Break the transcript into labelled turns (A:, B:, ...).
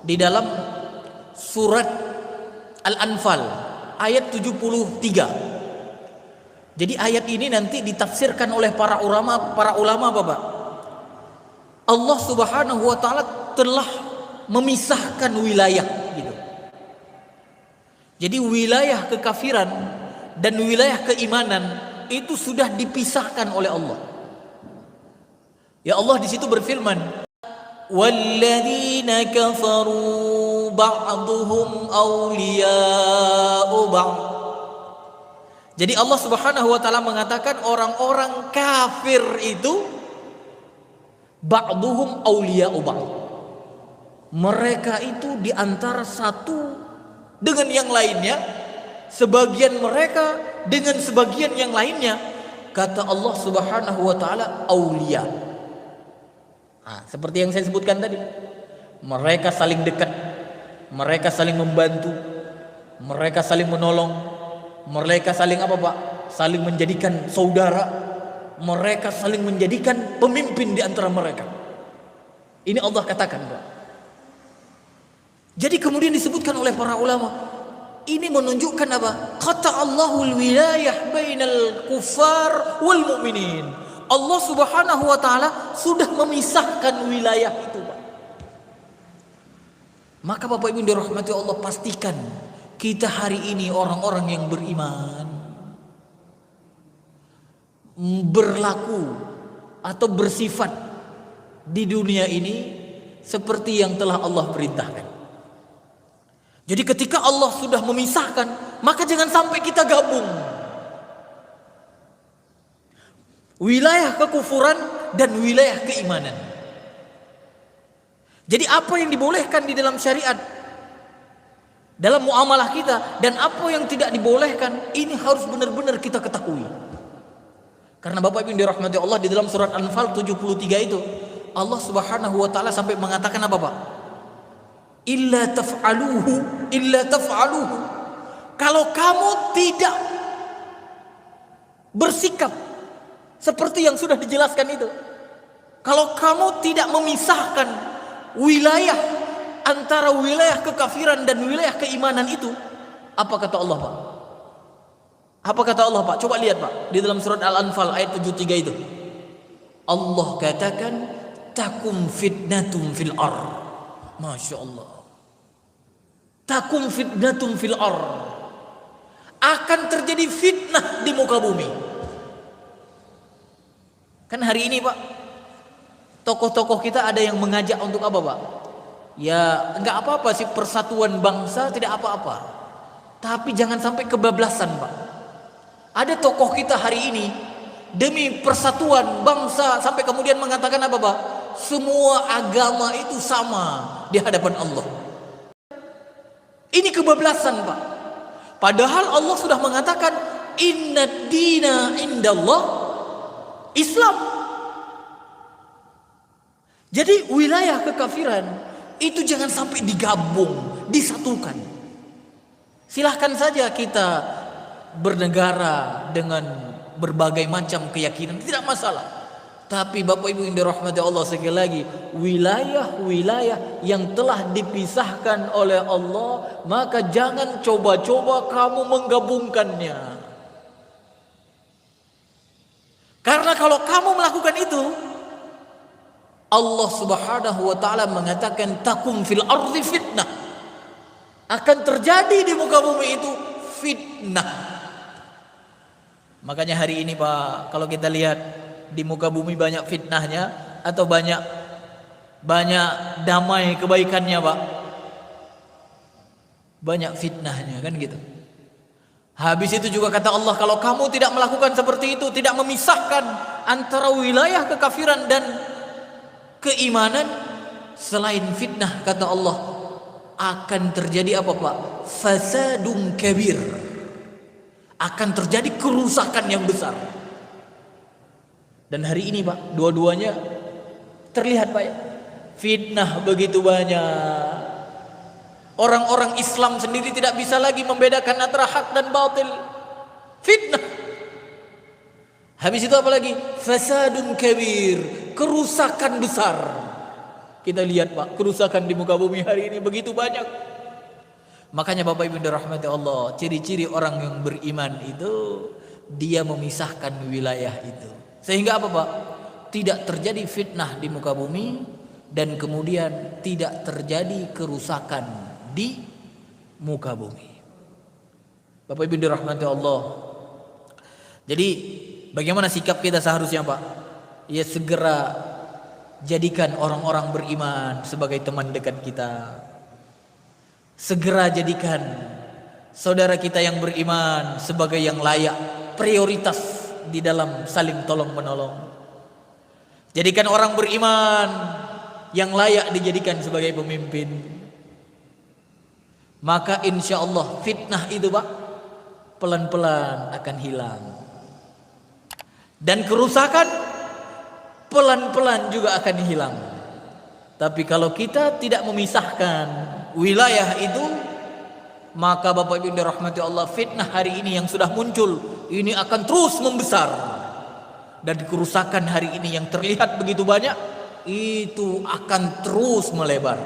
A: di dalam surat Al-Anfal ayat 73. Jadi ayat ini nanti ditafsirkan oleh para ulama Bapak. Allah Subhanahu wa taala telah memisahkan wilayah gitu. Jadi wilayah kekafiran dan wilayah keimanan itu sudah dipisahkan oleh Allah. Ya Allah di situ berfirman, "Walladzina kafaru ba'duhum awliya'u ba'd." Jadi Allah Subhanahu wa taala mengatakan orang-orang kafir itu ba'duhum awliya'u ba'd. Mereka itu di antara satu dengan yang lainnya, sebagian mereka dengan sebagian yang lainnya, kata Allah Subhanahu wa taala, aulia. Seperti yang saya sebutkan tadi, mereka saling dekat, mereka saling membantu, mereka saling menolong, mereka saling apa Pak? Saling menjadikan saudara, mereka saling menjadikan pemimpin di antara mereka. Ini Allah katakan Pak. Jadi kemudian disebutkan oleh para ulama, ini menunjukkan apa? Kata Allahul wilayah bainal kufar wal mu'minin. Allah Subhanahu wa taala sudah memisahkan wilayah itu, Pak. Maka Bapak Ibu dirahmati Allah, pastikan kita hari ini orang-orang yang beriman berlaku atau bersifat di dunia ini seperti yang telah Allah perintahkan. Jadi ketika Allah sudah memisahkan, maka jangan sampai kita gabung wilayah kekufuran dan wilayah keimanan. Jadi apa yang dibolehkan di dalam syariat, dalam muamalah kita, dan apa yang tidak dibolehkan, ini harus benar-benar kita ketahui. Karena Bapak Ibu dirahmati Allah, di dalam surat Anfal 73 itu Allah Subhanahu wa taala sampai mengatakan apa Pak? Illa taf'aluhu. Kalau kamu tidak bersikap seperti yang sudah dijelaskan itu, kalau kamu tidak memisahkan wilayah antara wilayah kekafiran dan wilayah keimanan itu, apa kata Allah Pak? Apa kata Allah Pak? Coba lihat Pak, di dalam surat Al-Anfal ayat 73 itu Allah katakan, takum fitnatum fil ar. Masya Allah. Takum fitnatum fil ar. Akan terjadi fitnah di muka bumi. Kan hari ini Pak, tokoh-tokoh kita ada yang mengajak untuk apa Pak? Ya enggak apa-apa sih, persatuan bangsa tidak apa-apa, tapi jangan sampai kebablasan Pak. Ada tokoh kita hari ini demi persatuan bangsa sampai kemudian mengatakan apa Pak? Semua agama itu sama di hadapan Allah. Ini kebablasan Pak. Padahal Allah sudah mengatakan innad dina indallah Islam. Jadi wilayah kekafiran itu jangan sampai digabung, disatukan. Silahkan saja kita bernegara dengan berbagai macam keyakinan, tidak masalah. Tapi Bapak Ibu yang dirahmati Allah, sekali lagi, wilayah-wilayah yang telah dipisahkan oleh Allah, maka jangan coba-coba kamu menggabungkannya. Karena kalau kamu melakukan itu, Allah Subhanahu wa taala mengatakan takum fil ardi fitnah. Akan terjadi di muka bumi itu fitnah. Makanya hari ini Pak, kalau kita lihat di muka bumi banyak fitnahnya atau banyak damai kebaikannya Pak? Banyak fitnahnya kan gitu. Habis itu juga kata Allah, kalau kamu tidak melakukan seperti itu, tidak memisahkan antara wilayah kekafiran dan keimanan, selain fitnah kata Allah, akan terjadi apa Pak? Fasadun kabir. Akan terjadi kerusakan yang besar. Dan hari ini Pak, dua-duanya terlihat Pak ya. Fitnah begitu banyak. Orang-orang Islam sendiri tidak bisa lagi membedakan antara hak dan batil. Fitnah. Habis itu apa lagi? Fasadun kabir, kerusakan besar. Kita lihat Pak, kerusakan di muka bumi hari ini begitu banyak. Makanya Bapak Ibu dirahmati Allah, ciri-ciri orang yang beriman itu dia memisahkan wilayah itu. Sehingga apa Pak? Tidak terjadi fitnah di muka bumi dan kemudian tidak terjadi kerusakan di muka bumi. Bapak Ibu dirahmati Allah. Jadi bagaimana sikap kita seharusnya Pak? Ya segera jadikan orang-orang beriman sebagai teman dekat kita. Segera jadikan saudara kita yang beriman sebagai yang layak, prioritas di dalam saling tolong menolong. Jadikan orang beriman yang layak dijadikan sebagai pemimpin. Maka insya Allah fitnah itu Pak pelan-pelan akan hilang. Dan kerusakan pelan-pelan juga akan hilang. Tapi kalau kita tidak memisahkan wilayah itu, maka Bapak Ibu dirahmati Allah, fitnah hari ini yang sudah muncul ini akan terus membesar. Dan kerusakan hari ini yang terlihat begitu banyak itu akan terus melebar.